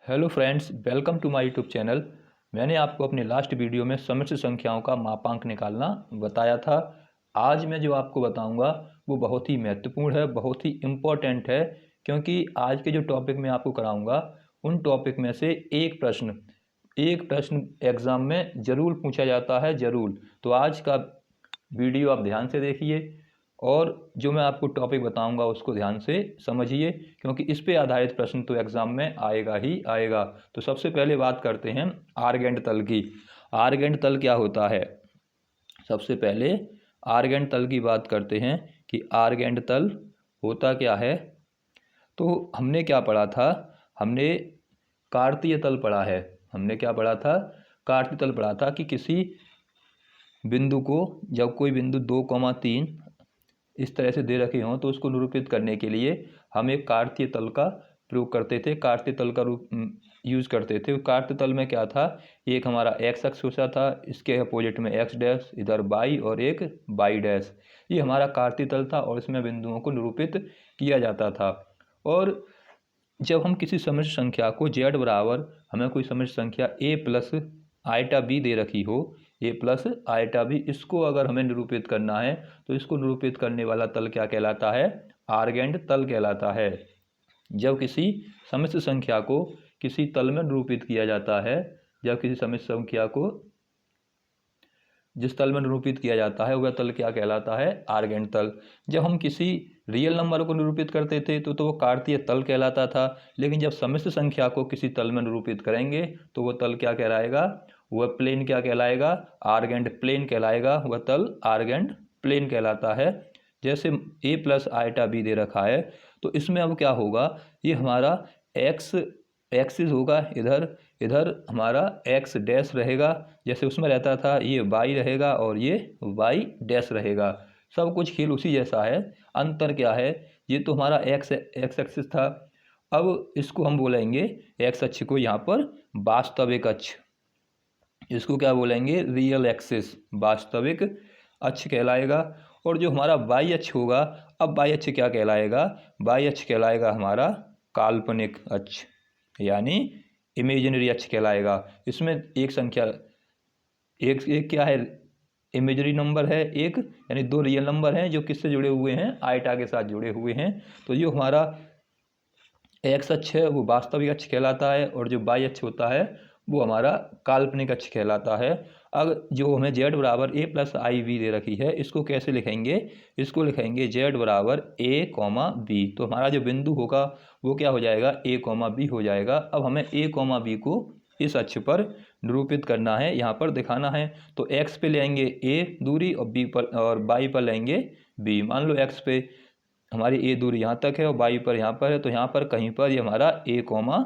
Hello friends, welcome to my YouTube channel. मैंने आपको अपने लास्ट वीडियो में समिश्र संख्याओं का मापांक निकालना बताया था। आज मैं जो आपको बताऊंगा वो बहुत ही महत्वपूर्ण है, बहुत ही इम्पोर्टेंट है, क्योंकि आज के जो टॉपिक मैं आपको कराऊंगा उन टॉपिक में से एक प्रश्न एग्ज़ाम में ज़रूर पूछा जाता है, ज़रूर। तो आज का वीडियो आप ध्यान से देखिए और जो मैं आपको टॉपिक बताऊंगा उसको ध्यान से समझिए, क्योंकि इस पे आधारित प्रश्न तो एग्ज़ाम में आएगा ही आएगा। तो सबसे पहले बात करते हैं आर्गेंट तल की। आर्गेंट तल क्या होता है? सबसे पहले आर्गेंट तल की बात करते हैं कि आर्गेंट तल होता क्या है। तो हमने क्या पढ़ा था? हमने कार्तीय तल पढ़ा है। हमने क्या पढ़ा था? कार्तीय तल पढ़ा था कि किसी बिंदु को, जब कोई बिंदु 2,3 इस तरह से दे रखे हों तो उसको निरूपित करने के लिए हम एक कार्तीय तल का प्रयोग करते थे, कार्तीय तल का रूप यूज़ करते थे। कार्तीय तल में क्या था? एक हमारा एक्स अक्ष होता था, इसके अपोजिट में एक्स डैश, इधर वाई और एक वाई डैश। ये हमारा कार्तीय तल था और इसमें बिंदुओं को निरूपित किया जाता था। और जब हम किसी समिश्र संख्या को जेड बराबर, हमें कोई समिश्र संख्या ए प्लस आइटा बी दे रखी हो, ए प्लस आइटा बी, इसको अगर हमें निरूपित करना है तो इसको निरूपित करने वाला तल क्या कहलाता है? आर्गेंट तल कहलाता है। जब किसी समिश्र संख्या को किसी तल में निरूपित किया जाता है, जब किसी समिश्र संख्या को जिस तल में निरूपित किया जाता है वह तल क्या कहलाता है? आर्गेंट तल। जब हम किसी रियल नंबर को निरूपित करते थे तो वो कार्तीय तल कहलाता था, लेकिन जब समिश्र संख्या को किसी तल में निरूपित करेंगे तो वह तल क्या कहलाएगा? वह प्लेन क्या कहलाएगा? आर्गेंट प्लेन कहलाएगा। वह तल आर्गेंट प्लेन कहलाता है। जैसे ए प्लस आइटा बी दे रखा है, तो इसमें अब क्या होगा? ये हमारा एक्स एक्सिस होगा, इधर इधर हमारा एक्स डैश रहेगा, जैसे उसमें रहता था, ये वाई रहेगा और ये वाई डैश रहेगा। सब कुछ खेल उसी जैसा है। अंतर क्या है? ये तो हमारा एक्स एक्सिस था। अब इसको हम बोलेंगे, एक्स अक्ष को यहाँ पर वास्तविक अक्ष, इसको क्या बोलेंगे? रियल एक्सिस, वास्तविक अक्ष कहलाएगा। और जो हमारा वाई अक्ष होगा, अब वाई अक्ष क्या कहलाएगा? वाई अक्ष कहलाएगा हमारा काल्पनिक अक्ष, यानी इमेजिनरी अक्ष कहलाएगा। इसमें एक संख्या, एक एक क्या है? इमेजरी नंबर है एक, यानी दो रियल नंबर हैं जो किससे जुड़े हुए हैं? आइटा के साथ जुड़े हुए हैं। तो जो हमारा एक्स अक्ष है वो वास्तविक अक्ष कहलाता है और जो वाई अक्ष होता है वो हमारा काल्पनिक अक्ष कहलाता है। अब जो हमें जेड बराबर ए प्लस आई वी दे रखी है, इसको कैसे लिखेंगे? इसको लिखेंगे जेड बराबर ए कॉमा बी। तो हमारा जो बिंदु होगा वो क्या हो जाएगा? ए कॉमा बी हो जाएगा। अब हमें ए कॉमा बी को इस अक्ष पर निरूपित करना है, यहाँ पर दिखाना है। तो एक्स पे लेंगे ए दूरी और बी पर, और वाई पर लेंगे बी। मान लो एक्स पे हमारी ए दूरी यहाँ तक है और वाई पर यहाँ पर है, तो यहाँ पर कहीं पर ये हमारा ए कॉमा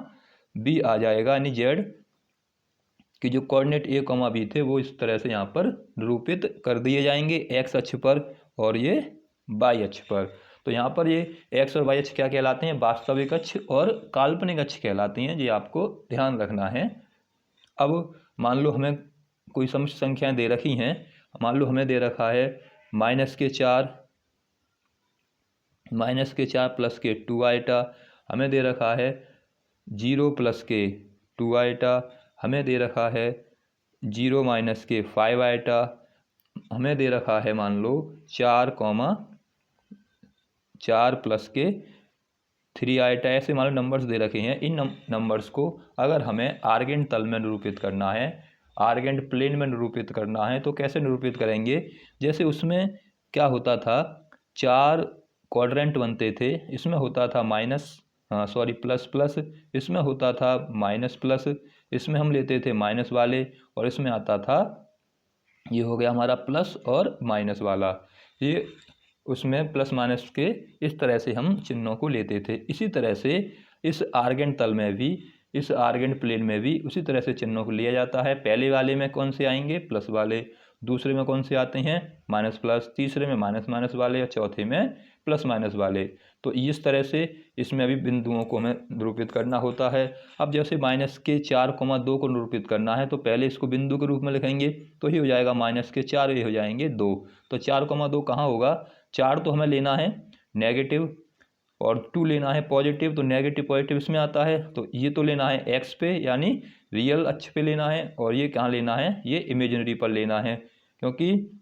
बी आ जाएगा, यानी जेड कि जो कोऑर्डिनेट ए कॉमा बी थे वो इस तरह से यहाँ पर निरूपित कर दिए जाएंगे, एक्स अक्ष पर और ये वाई अक्ष पर। तो यहाँ पर ये एक्स और वाई अक्ष क्या कहलाते हैं? वास्तविक अक्ष और काल्पनिक अक्ष कहलाती हैं। ये आपको ध्यान रखना है। अब मान लो हमें कोई समिश्र संख्याएं दे रखी हैं। मान लो हमें दे रखा है -के 4 प्लस के 2 आइटा, हमें दे रखा है 0 प्लस के 2 आइटा, हमें दे रखा है 0 माइनस के 5 आइटा, हमें दे रखा है मान लो 4 प्लस के 3 आइटा। ऐसे मान लो नंबर्स दे रखे हैं। इन नंबर्स को अगर हमें आर्गेंट तल में निरूपित करना है, आर्गेंट प्लेन में निरूपित करना है, तो कैसे निरूपित करेंगे? जैसे उसमें क्या होता था, 4 क्वाड्रेंट बनते थे। इसमें होता था प्लस प्लस, इसमें होता था माइनस प्लस, इसमें हम लेते थे माइनस वाले, और इसमें आता था, ये हो गया हमारा प्लस और माइनस वाला। ये उसमें प्लस माइनस के इस तरह से हम चिन्हों को लेते थे। इसी तरह से इस आर्गेंट तल में भी, इस आर्गेंट प्लेन में भी उसी तरह से चिन्हों को लिया जाता है। पहले वाले में कौन से आएंगे? प्लस वाले। दूसरे में कौन से आते हैं? Minus plus. तीसरे में माइनस माइनस वाले और चौथे में प्लस माइनस वाले। तो इस तरह से इसमें भी बिंदुओं को हमें निरूपित करना होता है। अब जैसे -के 4,2 को निरूपित करना है तो पहले इसको बिंदु के रूप में लिखेंगे, तो ये हो जाएगा -के 4, ये हो जाएंगे 2। तो 4,2 कहाँ होगा? 4 तो हमें लेना है नेगेटिव, और 2 लेना है पॉजिटिव, तो नेगेटिव पॉजिटिव इसमें आता है। तो ये तो लेना है एक्स पे यानी रियल अक्ष पे लेना है, और ये कहाँ लेना है, ये इमेजिनरी पर लेना है, क्योंकि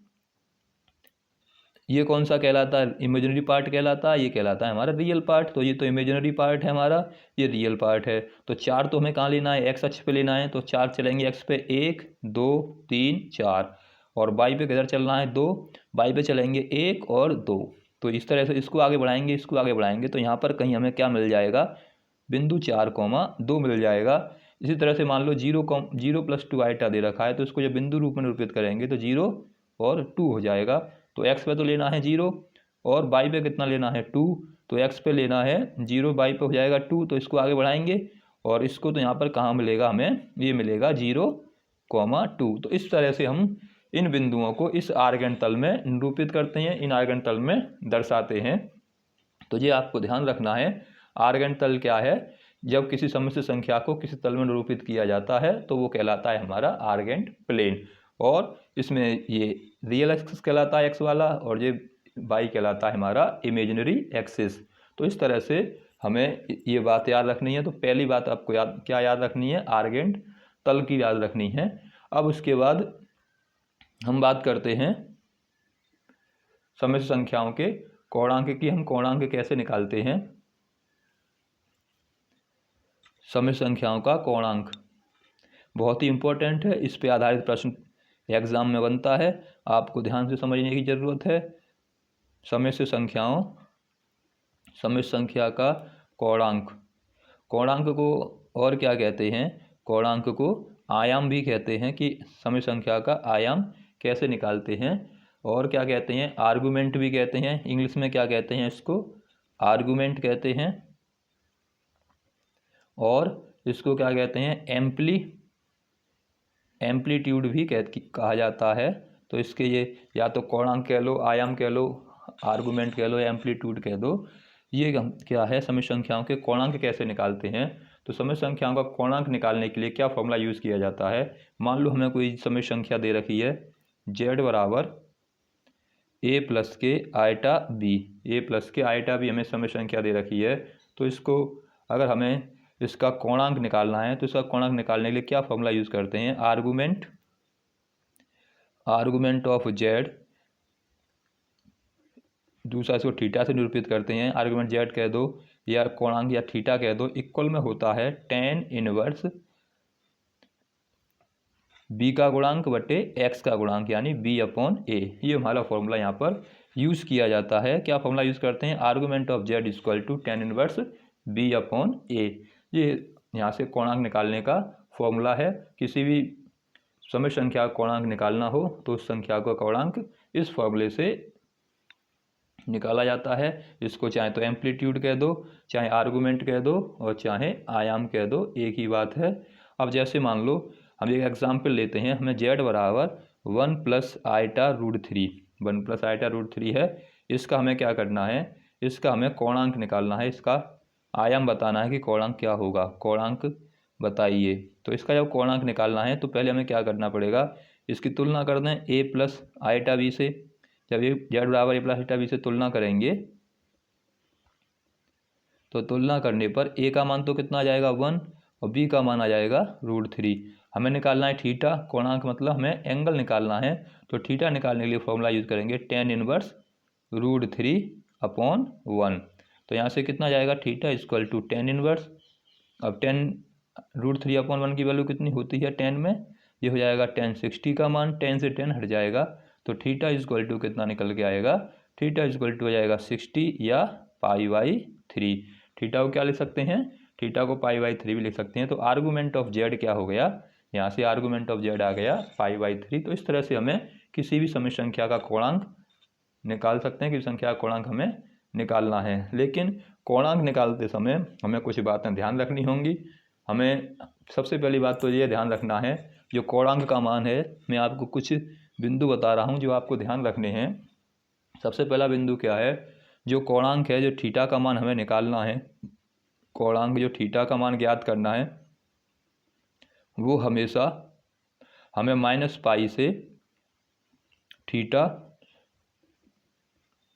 ये कौन सा कहलाता है, इमेजिनरी पार्ट कहलाता है, ये कहलाता है हमारा रियल पार्ट। तो ये तो इमेजिनरी पार्ट है हमारा, ये रियल पार्ट है। तो 4 तो हमें कहाँ लेना है, एक्स अक्ष पे लेना है। तो 4 चलेंगे एक्स पे, 1 2 3 4, और वाई पे किधर चलना है, 2, वाई पे चलेंगे 1 और 2। तो इस तरह से इसको आगे बढ़ाएंगे, इसको आगे बढ़ाएंगे, तो यहाँ पर कहीं हमें क्या मिल जाएगा, बिंदु 4,2 मिल जाएगा। इसी तरह से मान लो 0 + 2 आइटा दे रखा है, तो इसको जब बिंदु रूप में निरूपित करेंगे तो 0 और 2 हो जाएगा। तो एक्स पे तो लेना है 0 और वाई पे कितना लेना है 2, तो एक्स पे लेना है 0, वाई पे हो जाएगा 2। तो इसको आगे बढ़ाएंगे और इसको तो यहाँ पर कहाँ मिलेगा हमें, ये मिलेगा 0,2। तो इस तरह से हम इन बिंदुओं को इस आर्गन तल में निरूपित करते हैं, इन आर्गन तल में दर्शाते हैं। तो ये आपको ध्यान रखना है, आर्गन तल क्या है, जब किसी सममित संख्या को किसी तल में निरूपित किया जाता है तो वो कहलाता है हमारा आर्गन प्लेन। और इसमें ये रियल एक्सिस कहलाता है एक्स वाला, और ये वाई कहलाता है हमारा इमेजिनरी एक्सिस। तो इस तरह से हमें ये बात याद रखनी है। तो पहली बात आपको क्या याद रखनी है, आर्गन तल की याद रखनी है। अब उसके बाद हम बात करते हैं सममित संख्याओं के कोणांक की। हम कोणांक कैसे निकालते हैं, सममित संख्याओं का कोणांक बहुत ही इंपॉर्टेंट है, इस पे आधारित प्रश्न एग्जाम में बनता है, आपको ध्यान से समझने की जरूरत है। सममित संख्या का कोणांक, कोणांक को और क्या कहते हैं, कोणांक को आयाम भी कहते हैं, कि सममित संख्या का आयाम कैसे निकालते हैं। और क्या कहते हैं, आर्गुमेंट भी कहते हैं, इंग्लिश में क्या कहते हैं, इसको आर्गुमेंट कहते हैं। और इसको क्या कहते हैं, एम्पलीट्यूड भी कहा जाता है। तो इसके ये या तो कोणांक कह लो, आयाम कह लो, आर्गुमेंट कह लो, एम्पलीट्यूड कह दो। ये क्या है, सममित संख्याओं के कोणांक कैसे निकालते हैं। तो सममित संख्याओं का कोणांक निकालने के लिए क्या फॉर्मूला यूज़ किया जाता है। मान लो हमें कोई सममित संख्या दे रखी है, z बराबर a + के आइटा b, a + के आइटा b हमें सममित संख्या दे रखी है। तो इसको अगर हमें इसका कोणांक निकालना है तो इसका कोणांक निकालने के लिए क्या फॉर्मूला यूज़ करते हैं, आर्गुमेंट ऑफ z, दूसरा इसको थीटा से निरूपित करते हैं, आर्गुमेंट z कह दो या कोणांक या थीटा कह दो, इक्वल में होता है tan इनवर्स b का गुणांक बटे x का गुणांक यानी b/a। ये हमारा फॉर्मूला यहाँ पर यूज़ किया जाता है। क्या फॉर्मूला यूज़ करते हैं, argument of z = tan inverse b/a। ये यहाँ से कोणांक निकालने का फॉर्मूला है। किसी भी सममित संख्या का कोणांक निकालना हो तो उस संख्या का कोणांक इस फॉर्मूले से निकाला जाता है। इसको चाहे तो एम्पलीट्यूड कह दो, चाहे आर्गुमेंट कह दो, और चाहे आयाम कह दो, एक ही बात है। अब जैसे मान लो हम एक एग्जाम्पल लेते हैं, हमें z बराबर 1 + i√3, 1 + i√3 है। इसका हमें क्या करना है, इसका हमें कोणांक निकालना है, इसका आयाम बताना है कि कोणांक क्या होगा, कोणांक बताइए। तो इसका जब कोणांक निकालना है तो पहले हमें क्या करना पड़ेगा, इसकी तुलना कर दें a + i⁴ से। जब ये z बराबर a + i⁴ से तुलना करेंगे तो तुलना करने पर a का मान तो कितना आ जाएगा 1, और b का मान आ जाएगा √3। हमें निकालना है थीटा, कोणांक मतलब हमें एंगल निकालना है। तो थीटा निकालने के लिए फॉर्मूला यूज़ करेंगे tan इनवर्स √3/1। तो यहाँ से कितना जाएगा, थीटा = tan इनवर्स। अब √3/1 की वैल्यू कितनी होती है tan में, ये हो जाएगा tan 60 का मान, tan से tan हट जाएगा तो थीटा = कितना निकल के आएगा, थीटा = हो जाएगा 60 या π/3। थीटा को क्या लिख सकते हैं, थीटा को π/3 भी लिख सकते हैं। तो आर्गुमेंट ऑफ z क्या हो गया, यहाँ से आर्गुमेंट ऑफ z आ गया π/3। तो इस तरह से हमें किसी भी सममित संख्या का कोणांक निकाल सकते हैं, किसी संख्या का कोणांक हमें निकालना है। लेकिन कोणांक निकालते समय हमें कुछ बातें ध्यान रखनी होंगी। हमें सबसे पहली बात तो ये ध्यान रखना है, जो कोणांक का मान है, मैं आपको कुछ बिंदु बता रहा हूँ जो आपको ध्यान रखने हैं। सबसे पहला बिंदु क्या है, जो कोणांक है, जो थीटा का मान हमें निकालना है, कोणांक जो थीटा का मान ज्ञात करना है, वो हमेशा हमें -π से थीटा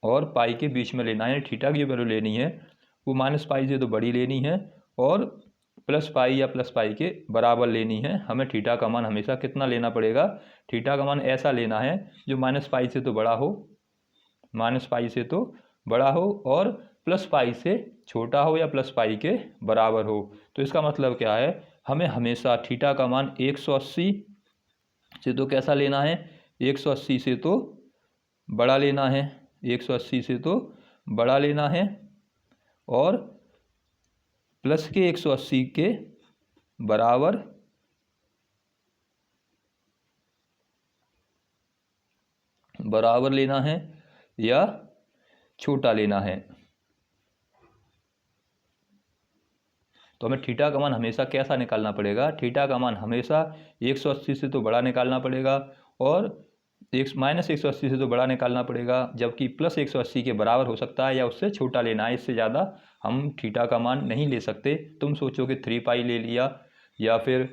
और पाई के बीच में लेना है। थीटा की वैल्यू लेनी है वो माइनस पाई से तो बड़ी लेनी है और प्लस पाई या प्लस पाई के बराबर लेनी है। हमें थीटा का मान हमेशा कितना लेना पड़ेगा, थीटा का मान ऐसा लेना है जो माइनस पाई से तो बड़ा हो, माइनस पाई से तो बड़ा हो और प्लस पाई से छोटा हो या प्लस पाई के बराबर हो। तो इसका मतलब क्या है, हमें हमेशा थीटा का मान 180 से तो कैसा लेना है, 180 से तो बड़ा लेना है, 180 से तो बड़ा लेना है और प्लस के 180 के बराबर लेना है या छोटा लेना है। तो हमें थीटा का मान हमेशा कैसा निकालना पड़ेगा, थीटा का मान हमेशा 180 से तो बड़ा निकालना पड़ेगा और माइनस 180 से तो बड़ा निकालना पड़ेगा, जबकि प्लस 180 के बराबर हो सकता है या उससे छोटा लेना है। इससे ज़्यादा हम थीटा का मान नहीं ले सकते। तुम सोचो कि 3 पाई ले लिया या फिर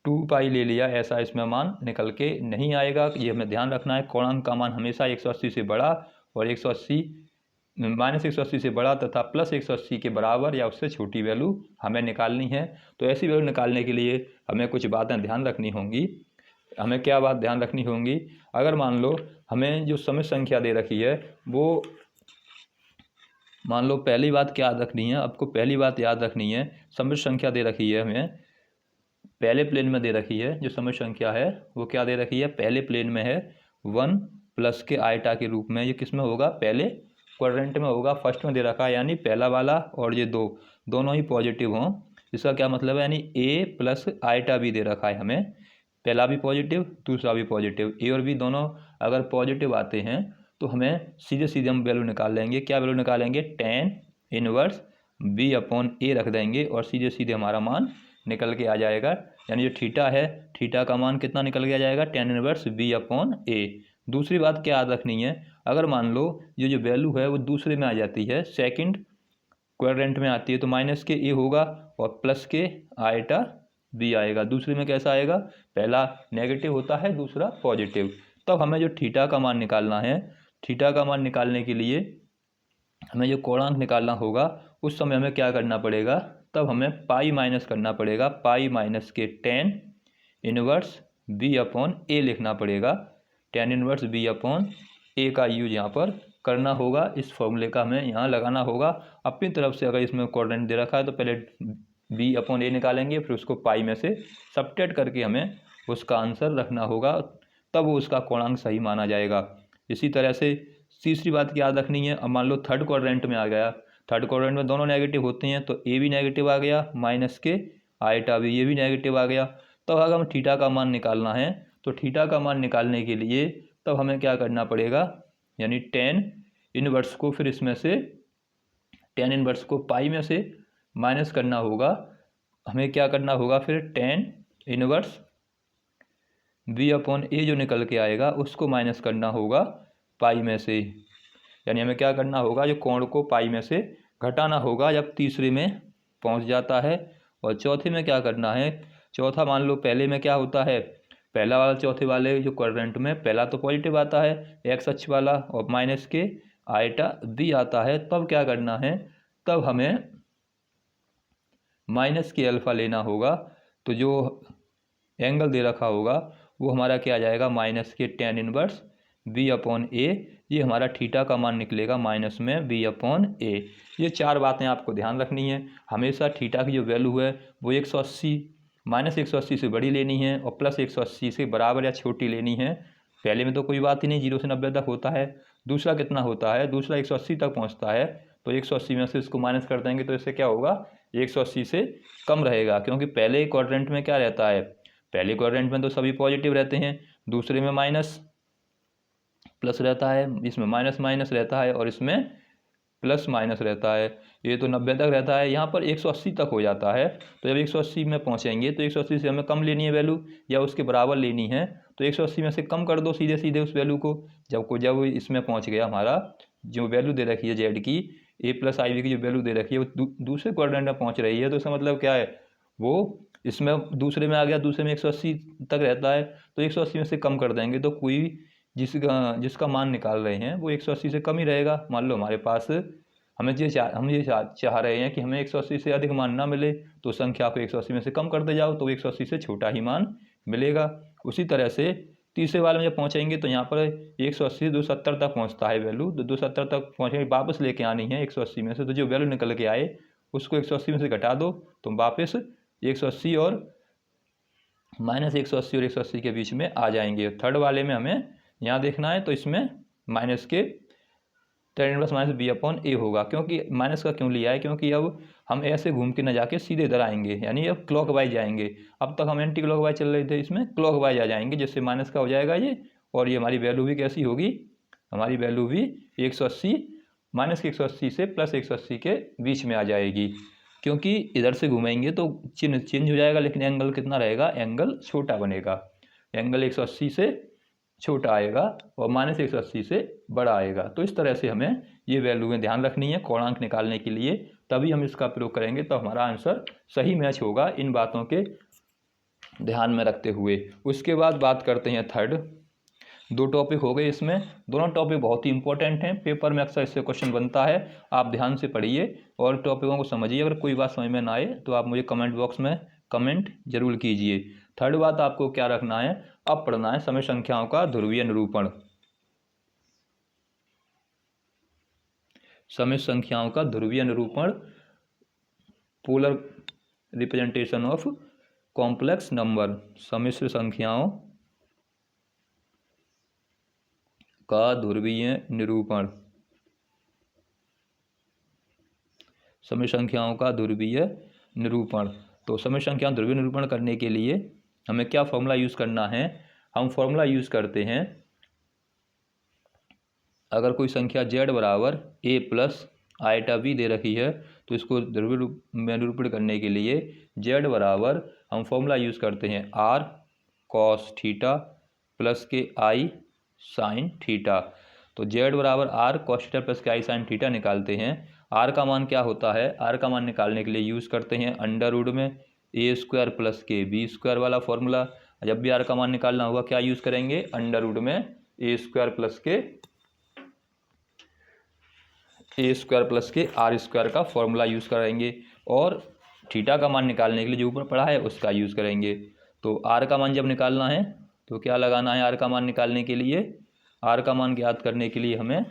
2 पाई ले लिया, ऐसा इसमें मान निकल के नहीं आएगा। ये हमें ध्यान रखना है, कोणांक का मान हमेशा 180 से बड़ा और 180 माइनस 180 से बड़ा तथा प्लस 180 के बराबर या उससे छोटी वैल्यू हमें निकालनी है। तो ऐसी वैल्यू निकालने के लिए हमें कुछ बातें ध्यान रखनी होंगी। हमें क्या बात ध्यान रखनी होंगी, अगर मान लो हमें जो समित संख्या दे रखी है वो, मान लो पहली बात क्या याद रखनी है, आपको पहली बात याद रखनी है, समित संख्या दे रखी है हमें पहले प्लेन में दे रखी है। जो समित संख्या है वो क्या दे रखी है, पहले प्लेन में है 1 प्लस के आइटा के रूप में। ये किस में होगा, पहले क्वाड्रेंट में होगा, फर्स्ट में दे रखा है, यानी पहला वाला और ये दोनों ही पॉजिटिव हों। इसका क्या मतलब है, यानी ए प्लस आइटा भी दे रखा है हमें, पहला भी पॉजिटिव दूसरा भी पॉजिटिव, ए और बी दोनों अगर पॉजिटिव आते हैं तो हमें सीधे सीधे हम वैल्यू निकाल लेंगे। क्या वैल्यू निकालेंगे, tan इनवर्स बी अपॉन ए रख देंगे और सीधे सीधे हमारा मान निकल के आ जाएगा। यानी जो थीटा है, थीटा का मान कितना निकल के आ जाएगा, tan इनवर्स बी अपॉन ए। दूसरी बात क्या याद रखनी है, अगर मान लो ये जो वैल्यू है वो दूसरे में आ जाती है, सेकंड क्वाड्रेंट में आती है, तो माइनस के ए होगा और प्लस के आइटा बी आएगा। दूसरे में कैसा आएगा, पहला नेगेटिव होता है दूसरा पॉजिटिव। तब हमें जो थीटा का मान निकालना है, थीटा का मान निकालने के लिए हमें जो कोणांक निकालना होगा उस समय हमें क्या करना पड़ेगा, तब हमें पाई माइनस करना पड़ेगा, पाई माइनस के tan इनवर्स बी अपॉन ए लिखना पड़ेगा। tan इनवर्स बी अपॉन ए का यूज यहाँ पर करना होगा, इस फॉर्मूले का हमें यहाँ लगाना होगा। अपनी तरफ से अगर इसमें कोऑर्डिनेट दे रखा है तो पहले बी अपॉन ए निकालेंगे, फिर उसको पाई में से सब्ट्रैक्ट करके हमें उसका आंसर रखना होगा, तब वो उसका कोणांक सही माना जाएगा। इसी तरह से तीसरी बात की याद रखनी है, अब मान लो थर्ड क्वाड्रेंट में आ गया, थर्ड क्वाड्रेंट में दोनों नेगेटिव होते हैं, तो ए भी नेगेटिव आ गया, माइनस के आइटा भी, ये भी नेगेटिव आ गया। तब अगर हम थीटा का मान निकालना है तो थीटा का मान निकालने के लिए तब हमें क्या करना पड़ेगा, यानी tan इनवर्स को फिर इसमें से tan इनवर्स को पाई में से माइनस करना होगा। हमें क्या करना होगा, फिर tan इनवर्स बी अपॉन ए जो निकल के आएगा उसको माइनस करना होगा पाई में से। यानी हमें क्या करना होगा, जो कोण को पाई में से घटाना होगा जब तीसरे में पहुंच जाता है। और चौथे में क्या करना है, चौथा मान लो पहले में क्या होता है, पहला वाला चौथे वाले जो क्वाड्रेंट में पहला तो पॉजिटिव आता है एक्स अक्ष वाला और माइनस के आइटा बी आता है, तब क्या करना है, तब हमें माइनस के अल्फ़ा लेना होगा। तो जो एंगल दे रखा होगा वो हमारा क्या आ जाएगा, माइनस के tan इनवर्स बी अपॉन ए, ये हमारा थीटा का मान निकलेगा माइनस में बी अपॉन ए। ये चार बातें आपको ध्यान रखनी है, हमेशा थीटा की जो वैल्यू है वो 180 माइनस 180 से बड़ी लेनी है और प्लस 180 से बराबर या छोटी लेनी है। पहले में तो कोई बात ही नहीं, 0 से 90 तक होता है। दूसरा कितना होता है, दूसरा 180 तक पहुंचता है, तो 180 में से इसको माइनस कर देंगे तो इससे क्या होगा, 180 से कम रहेगा, क्योंकि पहले क्वाड्रेंट में क्या रहता है, पहले क्वाड्रेंट में तो सभी पॉजिटिव रहते हैं, दूसरे में माइनस प्लस रहता है, इसमें माइनस माइनस रहता है और इसमें प्लस माइनस रहता है। ये तो 90 तक रहता है, यहाँ पर 180 तक हो जाता है। तो जब 180 में पहुँचेंगे तो 180 से हमें कम लेनी है वैल्यू या उसके बराबर लेनी है, तो 180 में से कम कर दो सीधे सीधे उस वैल्यू को। जब इसमें पहुँच गया हमारा जो वैल्यू दे रखी है जेड की, ए प्लस आई वी की जो वैल्यू दे रखी है वो दूसरे क्वाड्रेंट में पहुँच रही है, तो इसका मतलब क्या है, वो इसमें दूसरे में आ गया, दूसरे में 180 तक रहता है, तो 180 में से कम कर देंगे तो कोई जिसका मान निकाल रहे हैं वो 180 से कम ही रहेगा। मान लो हमारे पास हम ये चाह रहे हैं कि हमें 180 से अधिक मान ना मिले, तो संख्या को 180 में से कम करते जाओ तो 180 से छोटा ही मान मिलेगा। उसी तरह से तीसरे वाले में जब पहुँचेंगे तो यहाँ पर 180 से 270 तक पहुँचता है वैल्यू, तो 270 तक पहुँचेंगे, वापस लेके आनी है 180 में से, तो जो वैल्यू निकल के आए उसको 180 में से घटा दो तो वापस 180 और -180 और 180 के बीच में आ जाएंगे। थर्ड वाले में हमें यहाँ देखना है, तो इसमें माइनस के tan inverse minus B upon A होगा। क्योंकि माइनस का क्यों लिया है, क्योंकि अब हम ऐसे घूम के न जाके सीधे इधर आएंगे, यानी अब क्लॉक वाइज जाएंगे। अब तक हम एंटी क्लॉक वाइज चल रहे थे, इसमें क्लॉक वाइज आ जाएंगे, जिससे माइनस का हो जाएगा ये, और ये हमारी वैल्यू भी कैसी होगी, हमारी वैल्यू भी 180 माइनस के 180 से प्लस 180 के बीच में आ जाएगी। क्योंकि इधर से घूमेंगे तो चिन्ह चेंज हो जाएगा, लेकिन एंगल कितना रहेगा, एंगल छोटा बनेगा, एंगल 180 से छोटा आएगा और -180 से बड़ा आएगा। तो इस तरह से हमें ये वैल्यू में ध्यान रखनी है कोणांक निकालने के लिए, तभी हम इसका प्रयोग करेंगे, तो हमारा आंसर सही मैच होगा इन बातों के ध्यान में रखते हुए। उसके बाद बात करते हैं थर्ड। दो टॉपिक हो गए इसमें, दोनों टॉपिक बहुत ही इंपॉर्टेंट हैं, पेपर में अक्सर इससे क्वेश्चन बनता है, आप ध्यान से पढ़िए और टॉपिकों को समझिए। अगर कोई बात समझ में ना आए तो आप मुझे कमेंट बॉक्स में कमेंट जरूर कीजिए। थर्ड बात आपको क्या रखना है, अब पढ़ना है समय संख्याओं का ध्रुवीय निरूपण। समय संख्याओं का ध्रुवीय निरूपण, polar representation of complex number, सम्मिश्र संख्याओं का ध्रुवीय निरूपण, समय संख्याओं का ध्रुवीय निरूपण। तो समय संख्याओं ध्रुवीय निरूपण करने के लिए हमें क्या फॉर्मूला यूज़ करना है, हम फॉर्मूला यूज़ करते हैं, अगर कोई संख्या z बराबर a प्लस आइटा b दे रखी है तो इसको ध्रुवीय रूप में निरूपण करने के लिए z बराबर हम फॉर्मूला यूज़ करते हैं r cos थीटा प्लस के i साइन थीटा। तो z बराबर r cos थीटा प्लस के i साइन थीटा निकालते हैं। r का मान क्या होता है, r का मान निकालने के लिए यूज़ करते हैं अंडर रूट में a स्क्वायर प्लस के b स्क्वायर वाला फॉर्मूला। जब भी r का मान निकालना होगा क्या यूज़ करेंगे, अंडर रूट में a स्क्वायर प्लस के आर स्क्वायर का फॉर्मूला यूज़ करेंगे, और थीटा का मान निकालने के लिए जो ऊपर पढ़ा है उसका यूज़ करेंगे। तो आर का मान जब निकालना है तो क्या लगाना है, आर का मान निकालने के लिए, आर का मान ज्ञात करने के लिए हमें,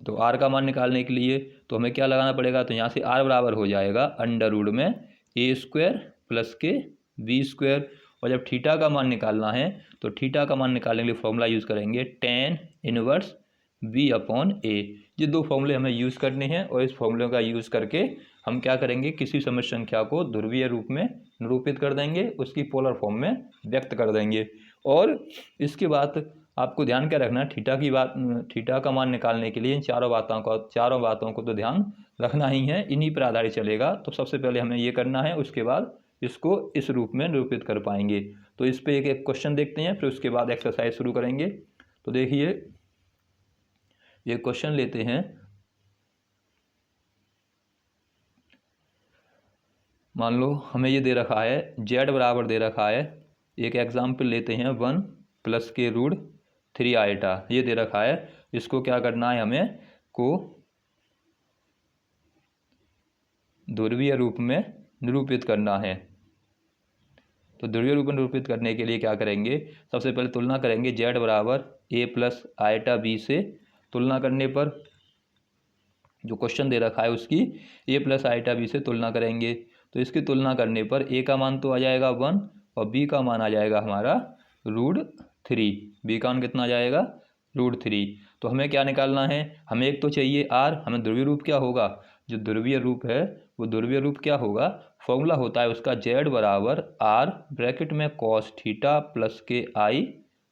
तो आर का मान निकालने के लिए तो हमें क्या लगाना पड़ेगा, तो यहाँ से आर बराबर हो जाएगा अंडर रूट में ए स्क्वायर प्लस के बी स्क्वायर। और जब थीटा का मान निकालना है तो थीटा का मान निकालने के लिए फॉर्मूला यूज़ करेंगे tan inverse b upon a। ये दो फॉर्मूले हमें यूज़ करने हैं, और इस फॉर्मूले का यूज़ करके हम क्या करेंगे, किसी समय संख्या को ध्रुवीय रूप में निरूपित कर देंगे, उसकी पोलर फॉर्म में व्यक्त कर देंगे। और इसके बाद आपको ध्यान क्या रखना है, थीटा का मान निकालने के लिए इन चारों बातों को तो ध्यान रखना ही है, इन्हीं पर आधारित चलेगा। तो सबसे पहले हमें ये करना है, उसके बाद इसको इस रूप में निरूपित कर पाएंगे। तो इस पे एक एक क्वेश्चन देखते हैं, फिर उसके बाद एक्सरसाइज शुरू करेंगे। तो देखिए ये क्वेश्चन लेते हैं, मान लो हमें ये दे रखा है z बराबर दे रखा है, एक एग्जाम्पल लेते हैं 1 प्लस के रूट 3 आइटा, ये दे रखा है। इसको क्या करना है, हमें को ध्रुवीय रूप में निरूपित करना है। तो ध्रुवीय रूप में निरूपित करने के लिए क्या करेंगे, सबसे पहले तुलना करेंगे z बराबर a प्लस आइटा b से। तुलना करने पर जो क्वेश्चन दे रखा है उसकी a प्लस आइटा b से तुलना करेंगे। तो इसकी तुलना करने पर a का मान तो आ जाएगा 1 और b का मान आ जाएगा हमारा √3। b का मान कितना आ जाएगा, √3। तो हमें क्या निकालना है, हमें एक तो चाहिए r, हमें ध्रुवीय रूप क्या होगा, जो ध्रुवीय रूप है वो ध्रुवीय रूप क्या होगा, फॉर्मूला होता है उसका z बराबर r ब्रैकेट में cos थीटा प्लस के i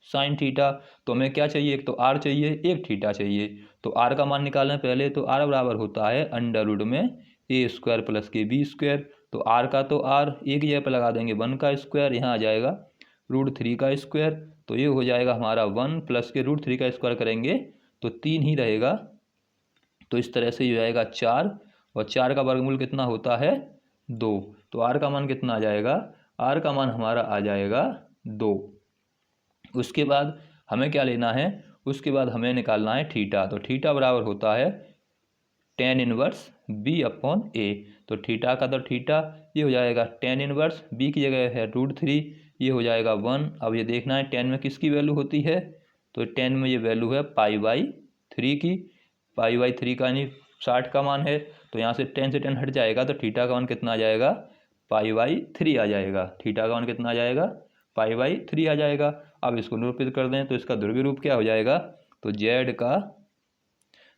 साइन थीटा। तो हमें क्या चाहिए, एक तो r चाहिए, एक थीटा चाहिए। तो r का मान निकालना पहले, तो r बराबर होता है अंडर रूट में a स्क्वायर प्लस के b स्क्वायर। तो r का तो r एक जगह पर लगा देंगे 1 का स्क्वायर, यहाँ आ जाएगा √3 का स्क्वायर। तो ये हो जाएगा हमारा 1 प्लस के √3 का स्क्वायर करेंगे तो 3 ही रहेगा। तो इस तरह से ये हो जाएगा 4, और 4 का वर्गमूल कितना होता है, 2। तो r का मान कितना आ जाएगा, r का मान हमारा आ जाएगा 2। उसके बाद हमें क्या लेना है, उसके बाद हमें निकालना है थीटा। तो थीटा बराबर होता है tan inverse b upon a। तो थीटा का तो थीटा ये हो जाएगा tan इनवर्स b की जगह है √3, ये हो जाएगा 1। अब ये देखना है tan में किसकी वैल्यू होती है, तो tan में ये वैल्यू है π/3 की। π/3 का यानी 60 का मान है, तो यहाँ से tan से tan हट जाएगा तो थीटा का मान कितना आ जाएगा, π/3 आ जाएगा। थीटा का मान कितना आ जाएगा, π/3 आ जाएगा। अब इसको निरूपित कर दें तो इसका ध्रुवीय रूप क्या हो जाएगा, तो z का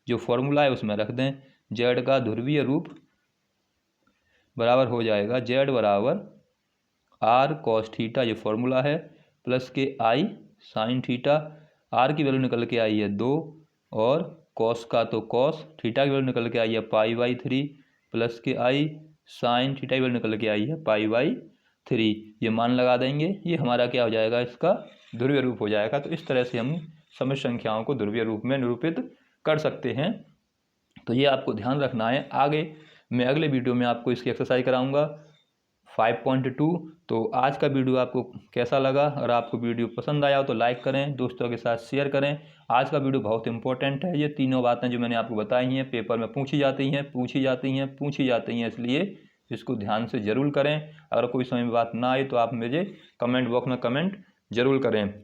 जो फॉर्मूला है उसमें रख दें, z का ध्रुवीय रूप बराबर हो जाएगा z बराबर r cos थीटा, ये फॉर्मूला है, प्लस के i साइन थीटा। r की वैल्यू निकल के आई है 2, और cos का तो cos थीटा की वैल्यू निकल के आई है π/3, प्लस के i साइन थीटा की वैल्यू निकल के आई है π/3। ये मान लगा देंगे, ये हमारा क्या हो जाएगा, इसका ध्रुवीय रूप हो जाएगा। तो इस तरह से हम समिश्र संख्याओं को ध्रुवीय रूप में निरूपित कर सकते हैं। तो ये आपको ध्यान रखना है। आगे मैं अगले वीडियो में आपको इसकी एक्सरसाइज कराऊंगा 5.2। तो आज का वीडियो आपको कैसा लगा, अगर आपको वीडियो पसंद आया हो तो लाइक करें, दोस्तों के साथ शेयर करें। आज का वीडियो बहुत इंपॉर्टेंट है। ये तीनों बातें जो मैंने आपको बताई हैं पेपर में पूछी जाती हैं, इसलिए इसको ध्यान से ज़रूर करें। अगर कोई समझ में बात ना आए तो आप मुझे कमेंट बॉक्स में कमेंट जरूर करें,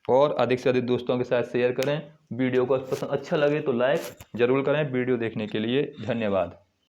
और अधिक से अधिक दोस्तों के साथ शेयर करें। वीडियो को अच्छा लगे तो लाइक ज़रूर करें। वीडियो देखने के लिए धन्यवाद।